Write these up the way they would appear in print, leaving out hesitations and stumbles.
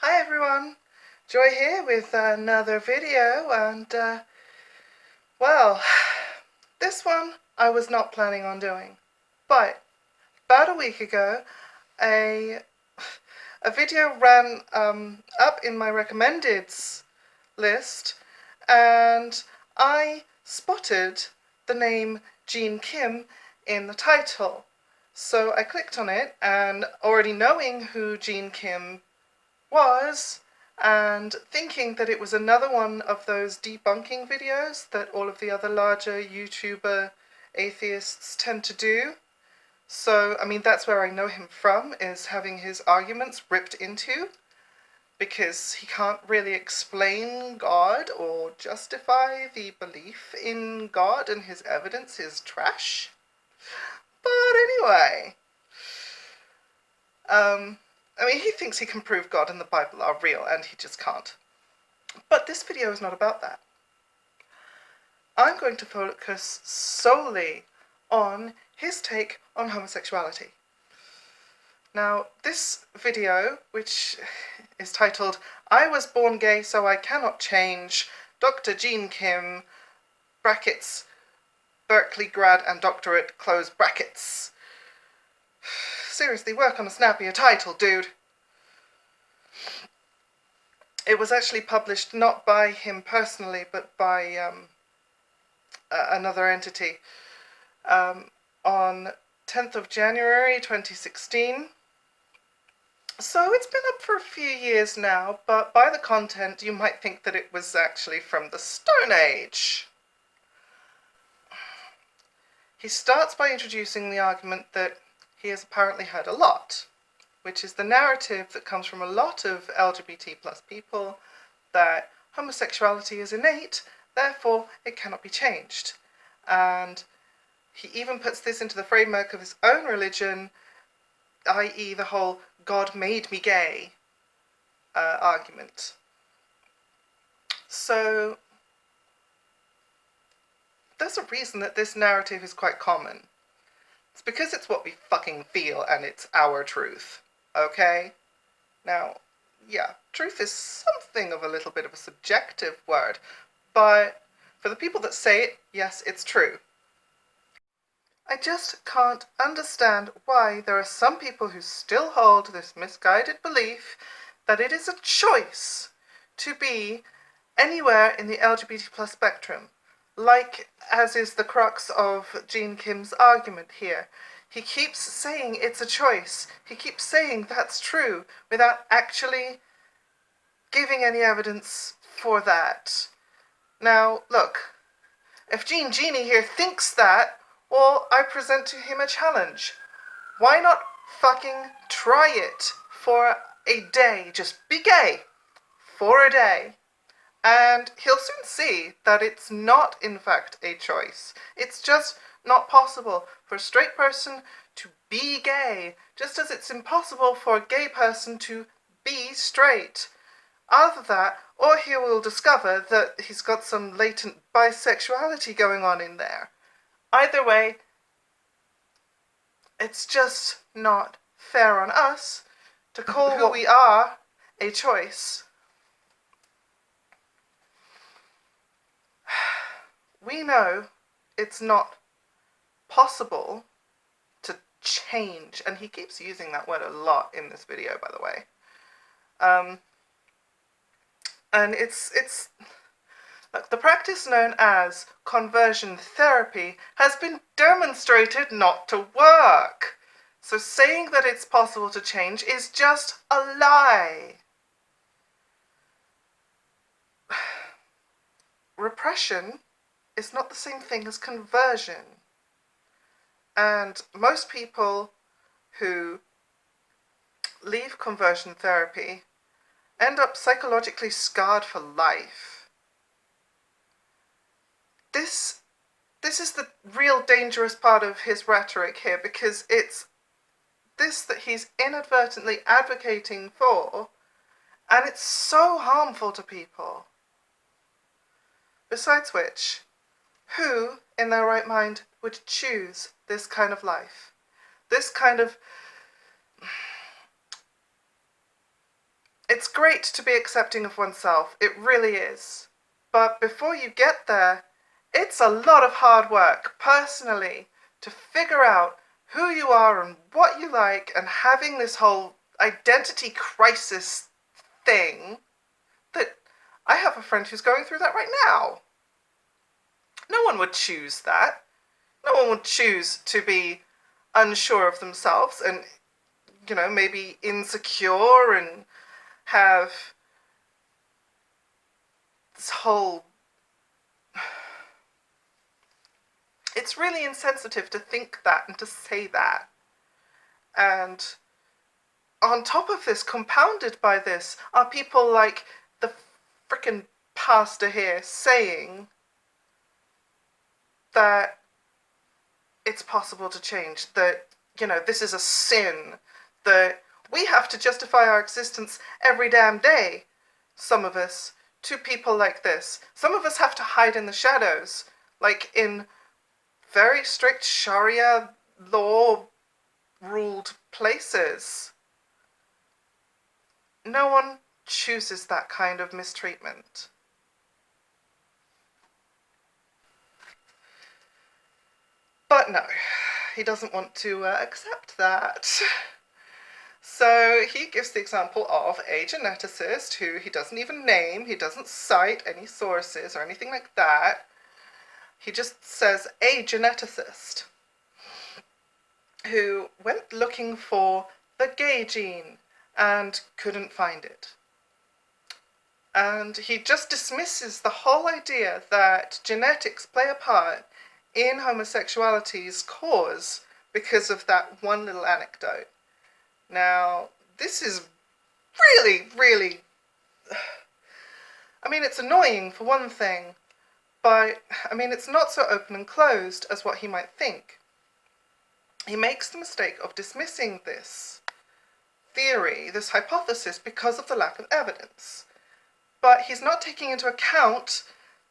Hi everyone, Joy here with another video and well, this one I was not planning on doing, but about a week ago a, a video ran up in my recommendeds list and I spotted the name Jean Kim in the title. So I clicked on it and already knowing who Jean Kim was and thinking that it was another one of those debunking videos that all of the other larger YouTuber atheists tend to do. So, I mean, that's where I know him from, is having his arguments ripped into, because he can't really explain God or justify the belief in God, and his evidence is trash. But anyway, I mean, he thinks he can prove God and the Bible are real, and he just can't. But this video is not about that. I'm going to focus solely on his take on homosexuality. Now, this video, which is titled, "I was born gay so I cannot change, Dr. Jean Kim, brackets, Berkeley grad and doctorate, close brackets." Seriously, work on a snappier title, dude. It was actually published not by him personally, but by another entity on 10th of January 2016. So it's been up for a few years now, but by the content you might think that it was actually from the Stone Age. He starts by introducing the argument that he has apparently heard a lot, which is the narrative that comes from a lot of LGBT plus people that homosexuality is innate, therefore it cannot be changed. And he even puts this into the framework of his own religion, i.e. the whole God made me gay argument. So there's a reason that this narrative is quite common. It's because it's what we fucking feel and it's our truth, okay? Now, yeah, truth is something of a little bit of a subjective word, but for the people that say it, yes, it's true. I just can't understand why there are some people who still hold this misguided belief that it is a choice to be anywhere in the LGBT plus spectrum, like as is the crux of Jean Kim's argument here. He keeps saying it's a choice. He keeps saying that's true without actually giving any evidence for that. Now, look, if Genie here thinks that, well, I present to him a challenge. Why not fucking try it for a day? Just be gay for a day. And he'll soon see that it's not, in fact, a choice. It's just not possible for a straight person to be gay, just as it's impossible for a gay person to be straight. Either that, or he will discover that he's got some latent bisexuality going on in there. Either way, it's just not fair on us to call who we are a choice. We know it's not possible to change, and he keeps using that word a lot in this video, by the way. And it's look, the practice known as conversion therapy has been demonstrated not to work. So saying that it's possible to change is just a lie. Repression is not the same thing as conversion. And most people who leave conversion therapy end up psychologically scarred for life. This is the real dangerous part of his rhetoric here, because it's this that he's inadvertently advocating for, and it's so harmful to people. Besides which, who in their right mind would choose this kind of life? This kind of... it's great to be accepting of oneself, it really is. But before you get there, it's a lot of hard work, personally, to figure out who you are and what you like, and having this whole identity crisis thing that I have a friend who's going through that right now. No one would choose that. No one would choose to be unsure of themselves and, you know, maybe insecure and have this whole... It's really insensitive to think that and to say that. And on top of this, compounded by this, are people like the frickin' pastor here saying that it's possible to change, that, you know, this is a sin, that we have to justify our existence every damn day, some of us, to people like this. Some of us have to hide in the shadows, like in very strict Sharia law ruled places. No one chooses that kind of mistreatment. But no, he doesn't want to accept that. So he gives the example of a geneticist who he doesn't even name, he doesn't cite any sources or anything like that. He just says a geneticist who went looking for the gay gene and couldn't find it. And he just dismisses the whole idea that genetics play a part in homosexuality's cause because of that one little anecdote. Now, this is really, really... I mean, it's annoying for one thing, but, I mean, it's not so open and closed as what he might think. He makes the mistake of dismissing this theory, this hypothesis, because of the lack of evidence. But he's not taking into account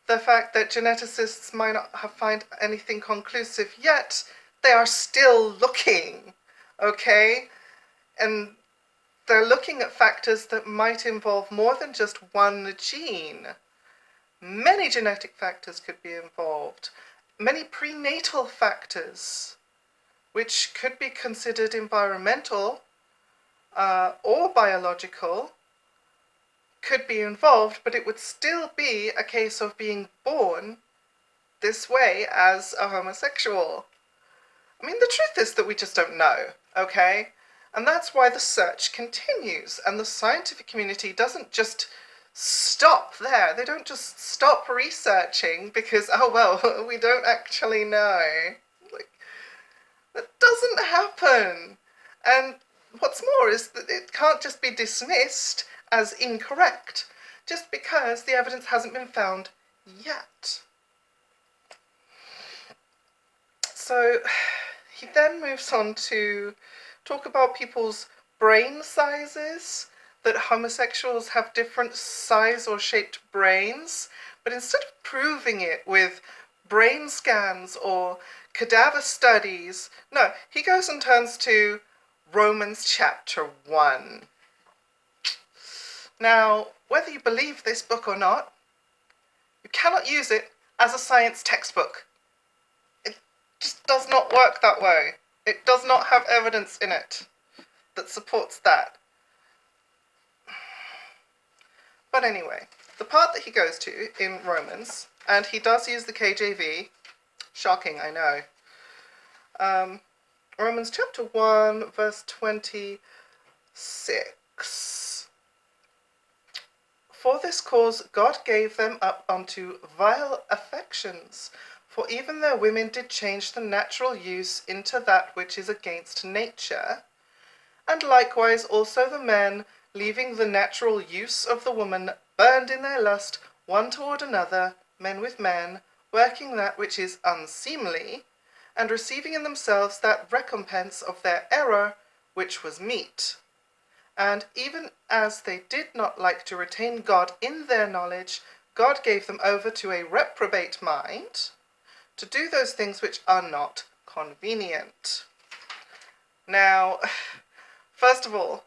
the fact that geneticists might not have found anything conclusive yet. They are still looking, okay? And they're looking at factors that might involve more than just one gene. Many genetic factors could be involved. Many prenatal factors, which could be considered environmental or biological, could be involved, but it would still be a case of being born this way as a homosexual. I mean, the truth is that we just don't know, okay? And that's why the search continues, and the scientific community doesn't just stop there. They don't just stop researching because, oh well, we don't actually know. Like, that doesn't happen. And what's more is that it can't just be dismissed as incorrect just because the evidence hasn't been found yet. So he then moves on to talk about people's brain sizes, that homosexuals have different size or shaped brains, but instead of proving it with brain scans or cadaver studies, no, he goes and turns to Romans chapter 1. Now, whether you believe this book or not, you cannot use it as a science textbook. It just does not work that way. It does not have evidence in it that supports that. But anyway, the part that he goes to in Romans, and he does use the KJV, shocking, I know. Romans chapter 1, verse 26. For this cause God gave them up unto vile affections, for even their women did change the natural use into that which is against nature, and likewise also the men, leaving the natural use of the woman, burned in their lust one toward another, men with men, working that which is unseemly, and receiving in themselves that recompense of their error which was meet. And even as they did not like to retain God in their knowledge, God gave them over to a reprobate mind, to do those things which are not convenient. Now, first of all,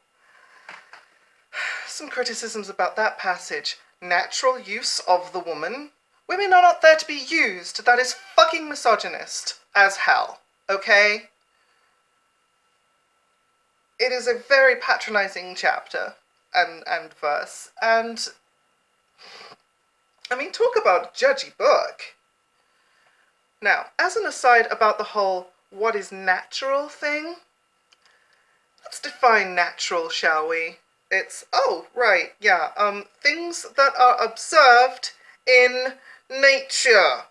some criticisms about that passage. Natural use of the woman. Women are not there to be used. That is fucking misogynist as hell, okay? It is a very patronizing chapter and verse. And, I mean, talk about judgy book. Now, as an aside about the whole what is natural thing, let's define natural, shall we? It's, oh, right, yeah, things that are observed in nature.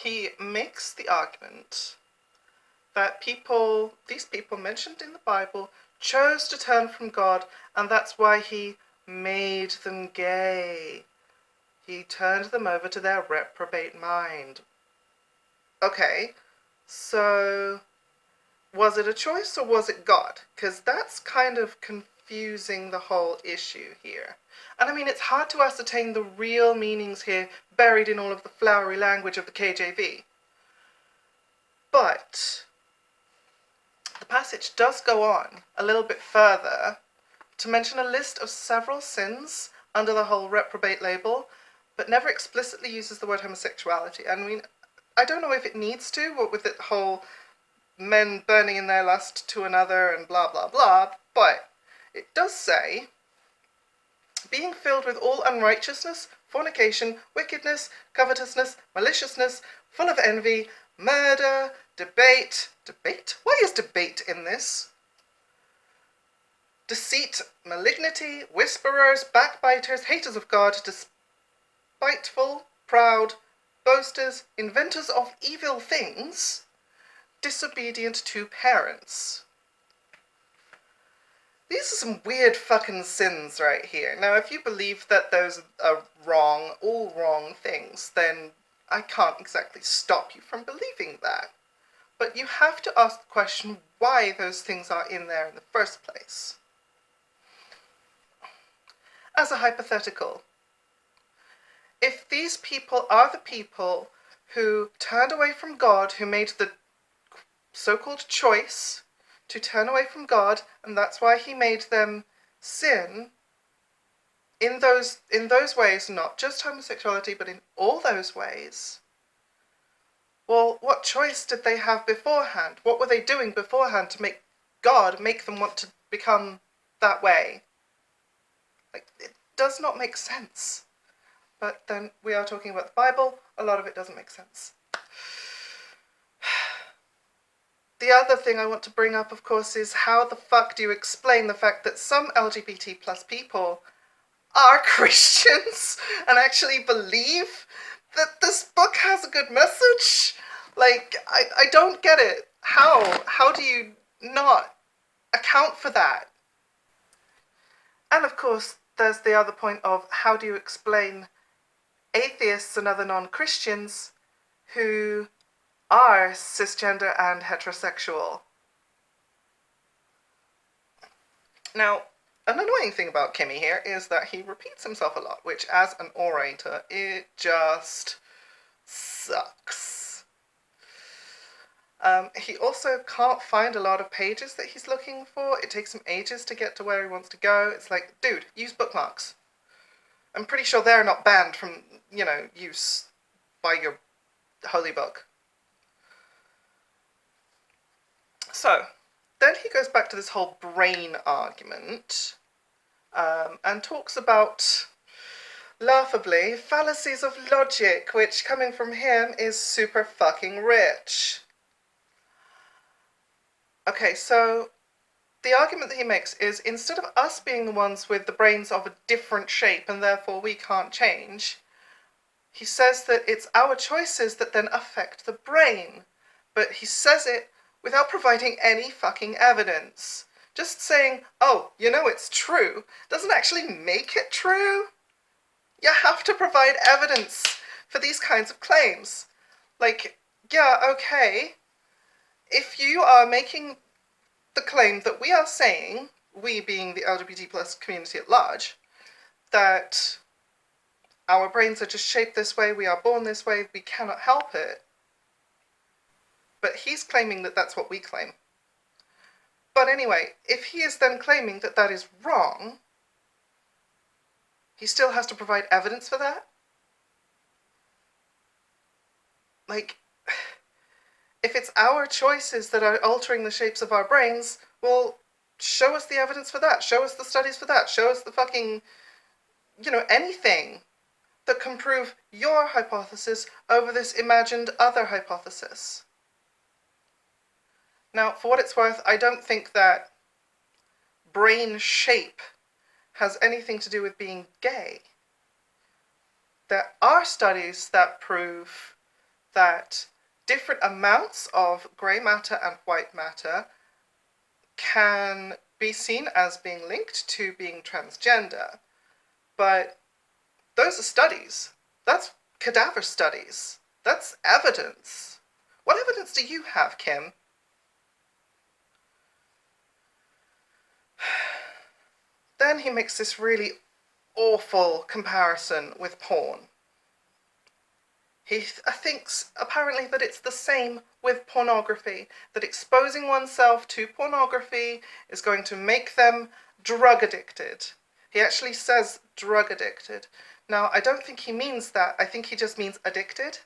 He makes the argument that these people mentioned in the Bible, chose to turn from God, and that's why he made them gay. He turned them over to their reprobate mind. Okay, so was it a choice or was it God? Because that's kind of confusing the whole issue here. And I mean, it's hard to ascertain the real meanings here, buried in all of the flowery language of the KJV. But the passage does go on a little bit further to mention a list of several sins under the whole reprobate label, but never explicitly uses the word homosexuality. I mean, I don't know if it needs to, what with the whole men burning in their lust to another and blah blah blah, but it does say, being filled with all unrighteousness, fornication, wickedness, covetousness, maliciousness, full of envy, murder, debate. Debate? Why is debate in this? Deceit, malignity, whisperers, backbiters, haters of God, despiteful, proud, boasters, inventors of evil things, disobedient to parents. These are some weird fucking sins right here. Now, if you believe that those are wrong, all wrong things, then I can't exactly stop you from believing that. But you have to ask the question why those things are in there in the first place. As a hypothetical, if these people are the people who turned away from God, who made the so-called choice to turn away from God, and that's why he made them sin, in those ways, not just homosexuality, but in all those ways, well, what choice did they have beforehand? What were they doing beforehand to make God make them want to become that way? Like, it does not make sense. But then we are talking about the Bible, a lot of it doesn't make sense. The other thing I want to bring up, of course, is how the fuck do you explain the fact that some LGBT plus people are Christians and actually believe that this book has a good message? Like, I don't get it. How do you not account for that? And of course, there's the other point of how do you explain atheists and other non-Christians who are cisgender and heterosexual. Now, an annoying thing about Kimmy here is that he repeats himself a lot, which as an orator, it just sucks. He also can't find a lot of pages that he's looking for. It takes him ages to get to where he wants to go. It's like, dude, use bookmarks. I'm pretty sure they're not banned from, use by your holy book. So, then he goes back to this whole brain argument, and talks about, laughably, fallacies of logic, which, coming from him, is super fucking rich. Okay, so the argument that he makes is, instead of us being the ones with the brains of a different shape and therefore we can't change, he says that it's our choices that then affect the brain. But he says it without providing any fucking evidence. Just saying, oh, it's true, doesn't actually make it true. You have to provide evidence for these kinds of claims. Like, yeah, okay, if you are making the claim that we are saying, we being the LGBT plus community at large, that our brains are just shaped this way, we are born this way, we cannot help it. But he's claiming that that's what we claim. But anyway, if he is then claiming that that is wrong, he still has to provide evidence for that? Like, if it's our choices that are altering the shapes of our brains, well, show us the evidence for that. Show us the studies for that. Show us the fucking, anything that can prove your hypothesis over this imagined other hypothesis. Now, for what it's worth, I don't think that brain shape has anything to do with being gay. There are studies that prove that different amounts of grey matter and white matter can be seen as being linked to being transgender. But those are studies. That's cadaver studies. That's evidence. What evidence do you have, Kim? Then he makes this really awful comparison with porn. He thinks, apparently, that it's the same with pornography, that exposing oneself to pornography is going to make them drug addicted. He actually says drug addicted. Now, I don't think he means that. I think he just means addicted.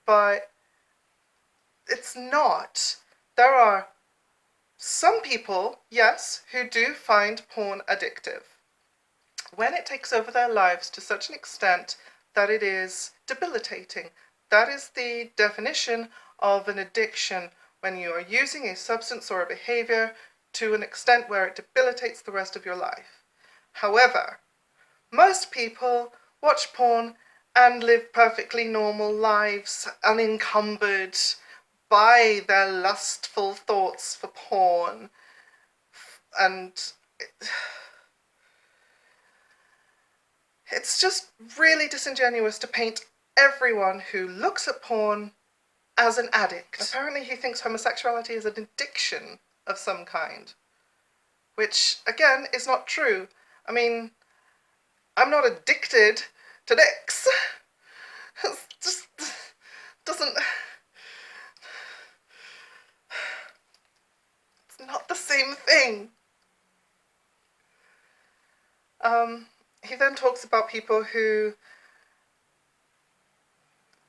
But it's not. There are some people, yes, who do find porn addictive. When it takes over their lives to such an extent that it is debilitating. That is the definition of an addiction, when you are using a substance or a behavior to an extent where it debilitates the rest of your life. However, most people watch porn and live perfectly normal lives, unencumbered by their lustful thoughts for porn. And it's just really disingenuous to paint everyone who looks at porn as an addict. Apparently he thinks homosexuality is an addiction of some kind, which, again, is not true. I mean, I'm not addicted to dicks. It just doesn't... It's not the same thing. He then talks about people who,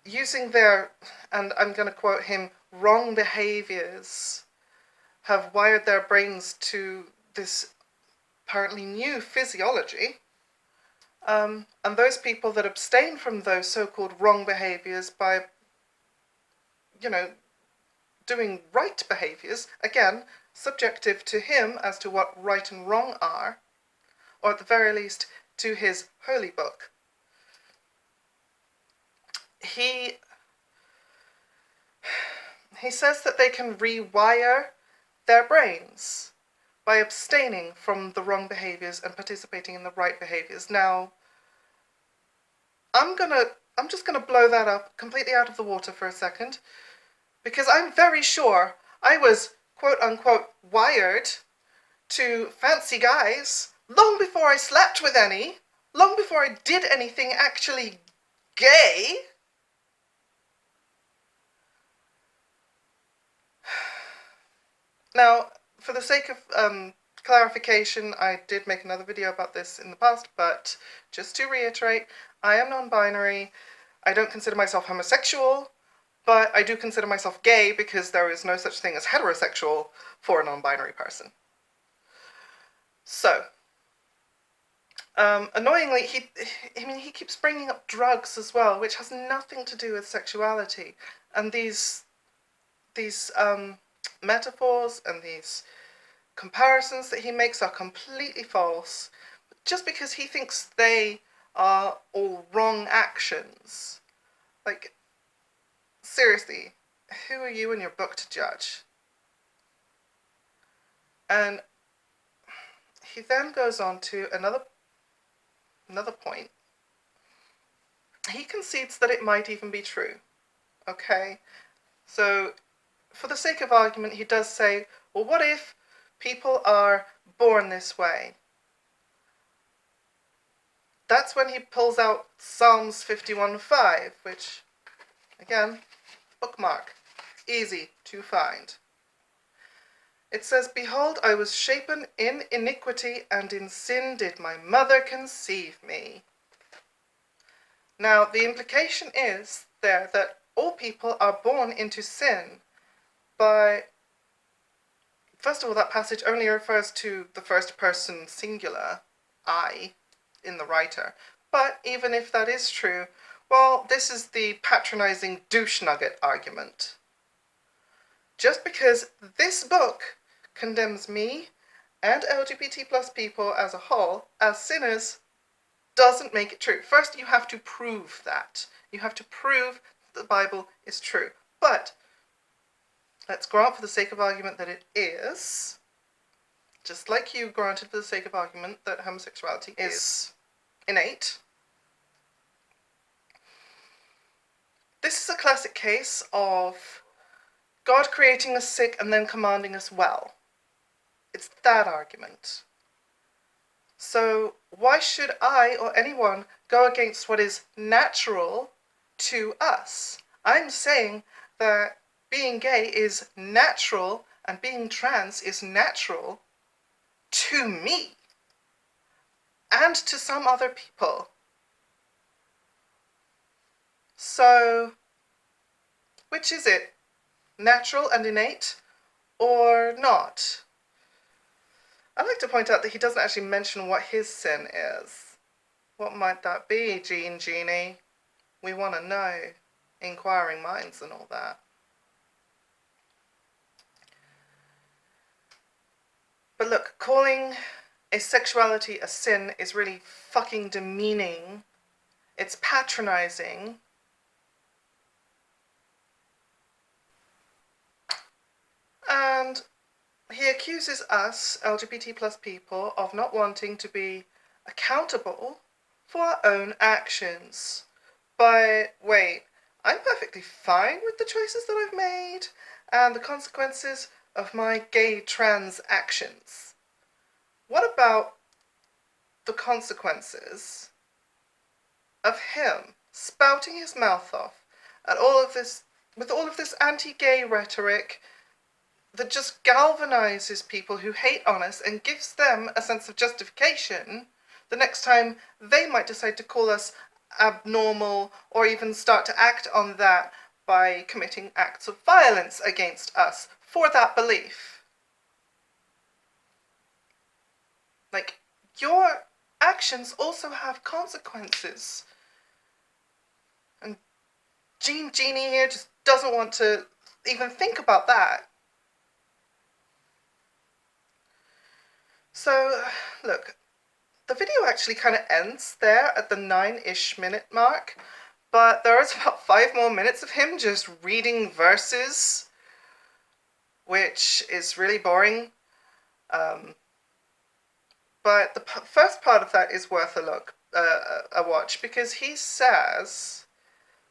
using their, and I'm going to quote him, wrong behaviors, have wired their brains to this apparently new physiology. And those people that abstain from those so-called wrong behaviors by, doing right behaviors, again, subjective to him as to what right and wrong are, or at the very least to his holy book. He says that they can rewire their brains by abstaining from the wrong behaviors and participating in the right behaviors. Now, I'm just gonna blow that up completely out of the water for a second, because I'm very sure I was quote-unquote wired to fancy guys long before I slept with any, long before I did anything actually gay. Now, for the sake of clarification, I did make another video about this in the past, but just to reiterate, I am non-binary. I don't consider myself homosexual, but I do consider myself gay because there is no such thing as heterosexual for a non-binary person. So, annoyingly, he keeps bringing up drugs as well, which has nothing to do with sexuality. And these metaphors and these comparisons that he makes are completely false, just because he thinks they are all wrong actions. Like, seriously, who are you in your book to judge? And he then goes on to another point. He concedes that it might even be true. Okay? So, for the sake of argument, he does say, well, what if people are born this way? that's when he pulls out Psalms 51:5, which, again, bookmark, easy to find. It says, "Behold, I was shapen in iniquity, and in sin did my mother conceive me." Now, the implication is there that all people are born into sin, but first of all, that passage only refers to the first person singular, I, in the writer. But even if that is true, well, this is the patronizing douche nugget argument. Just because this book condemns me and LGBT plus people as a whole as sinners doesn't make it true. First, you have to prove that. You have to prove that the Bible is true. But let's grant for the sake of argument that it is, just like you granted for the sake of argument that homosexuality is innate. This is a classic case of God creating us sick and then commanding us well. It's that argument. So why should I or anyone go against what is natural to us? I'm saying that being gay is natural and being trans is natural to me and to some other people. So, which is it? Natural and innate or not? I'd like to point out that he doesn't actually mention what his sin is. What might that be, Jeannie? We want to know. Inquiring minds and all that. But look, calling asexuality a sin is really fucking demeaning. It's patronizing. And he accuses us, LGBT plus people, of not wanting to be accountable for our own actions. But wait, I'm perfectly fine with the choices that I've made and the consequences of my gay trans actions. What about the consequences of him spouting his mouth off at all of this, with all of this anti-gay rhetoric that just galvanizes people who hate on us and gives them a sense of justification the next time they might decide to call us abnormal or even start to act on that by committing acts of violence against us for that belief. Like, your actions also have consequences. And Jeannie here just doesn't want to even think about that. So, look, the video actually kind of ends there at the 9-ish minute mark, but there is about 5 more minutes of him just reading verses, which is really boring. But the first part of that is worth a watch, because he says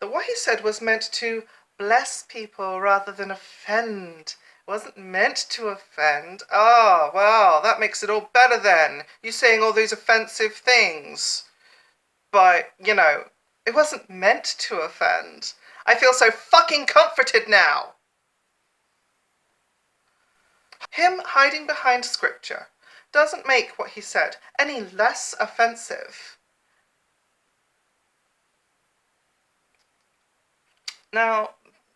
that what he said was meant to bless people rather than offend. Wasn't meant to offend. Oh, well, that makes it all better then. You saying all these offensive things. But, you know, it wasn't meant to offend. I feel so fucking comforted now. Him hiding behind scripture doesn't make what he said any less offensive. Now,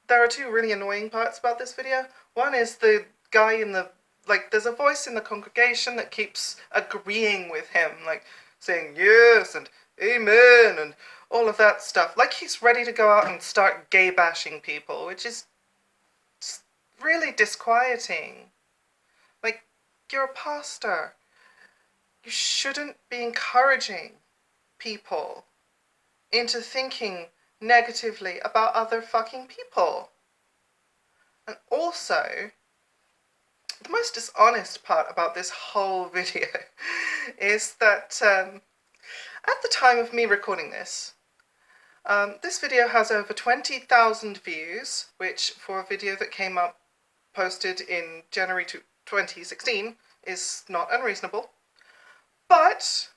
there are 2 really annoying parts about this video. One is the guy in the, like, there's a voice in the congregation that keeps agreeing with him, like, saying yes and amen and all of that stuff. Like he's ready to go out and start gay bashing people, which is really disquieting. Like, you're a pastor. You shouldn't be encouraging people into thinking negatively about other fucking people. And also, the most dishonest part about this whole video is that at the time of me recording this, this video has over 20,000 views, which for a video that came up posted in January 2016 is not unreasonable. But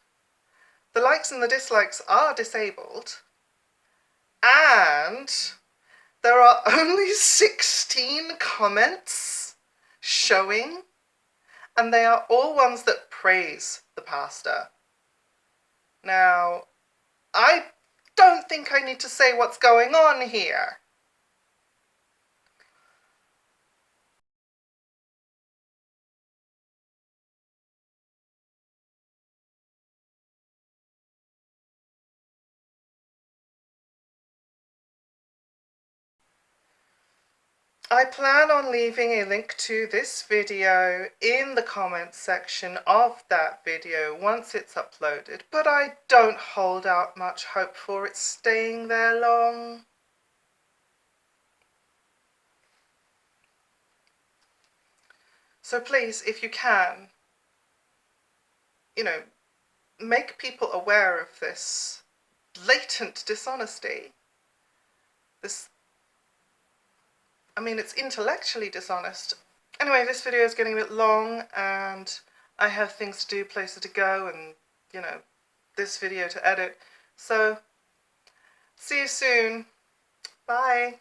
the likes and the dislikes are disabled, and there are only 16 comments showing, and they are all ones that praise the pastor. Now, I don't think I need to say what's going on here. I plan on leaving a link to this video in the comments section of that video once it's uploaded, but I don't hold out much hope for it staying there long. So please, if you can, make people aware of this blatant dishonesty. It's intellectually dishonest. Anyway, this video is getting a bit long and I have things to do, places to go, and, this video to edit. So, see you soon. Bye.